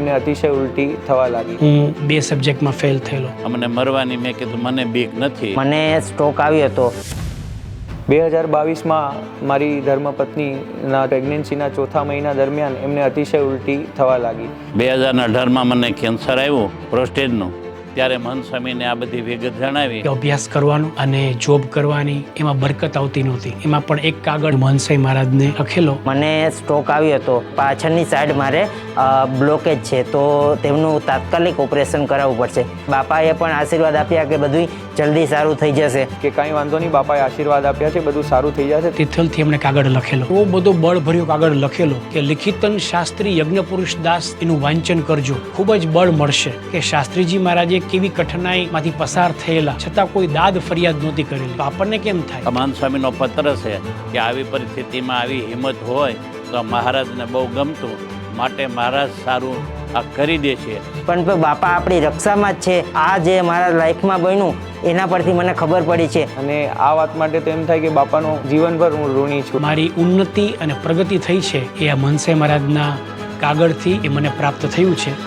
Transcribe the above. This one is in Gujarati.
એમને અતિશય ઉલટી થવા લાગી। હું 2 સબ્જેક્ટમાં ફેલ થયેલો। અમને મરવાની મેં કીધું મને બીક નથી। મને સ્ટ્રોક આવ્યો હતો। 2022માં મારી ધર્મપત્નીના પ્રેગ્નન્સીના ચોથા મહિના દરમિયાન એમને અતિશય ઉલટી થવા લાગી। 2018માં મને કેન્સર આવ્યું પ્રોસ્ટેટનું, ત્યારે મહંત સ્વામીને આ બધી વિગત જણાવી। અભ્યાસ કરવાનો અને જોબ કરવાની એમાં બરકત આવતી નહોતી। એમાં પણ એક કાગળ મહંત સાહેબ મહારાજને લખેલો। મને સ્ટ્રોક આવ્યો હતો। પાછળની સાઈડ મારે બ્લોકેજ છે, તો તેમનું તાત્કાલિક ઓપરેશન કરાવવું પડશે। બાપાએ પણ આશીર્વાદ આપ્યા કે બધું જલ્દી સારું થઈ જશે, કે કાંઈ વાંધો નહીં, બાપાએ આશીર્વાદ આપ્યા છે, બધું સારું થઈ જશે। તિથલથી એમણે કાગળ લખેલો, બહુ બધો બળભર્યો કાગળ લખેલો કે લિખિતન શાસ્ત્રી યજ્ઞપુરુષ દાસ એનું વાંચન કરજો, ખૂબ જ બળ મળશે। કે શાસ્ત્રીજી મહારાજે કેવી કઠિનાઈમાંથી પસાર થયેલા છતાં કોઈ દાદ ફરિયાદ નહોતી કરેલી, તો આપણને કેમ થાય? મહંત સ્વામીનો પત્ર છે કે આવી પરિસ્થિતિમાં આવી હિંમત હોય તો મહારાજને બહુ ગમતું, માટે મહારાજ સારું આ કરી દે છે। પણ બાપા આપણી રક્ષામાં જ છે। આ જે મારા લાઈફમાં બન્યું એના પરથી મને ખબર પડી છે, અને આ વાત માટે તો એમ થાય કે બાપાનો જીવનભર હું ઋણી છું। મારી ઉન્નતિ અને પ્રગતિ થઈ છે એ આ મહંત સાહેબ મહારાજના કાગળથી એ મને પ્રાપ્ત થયું છે।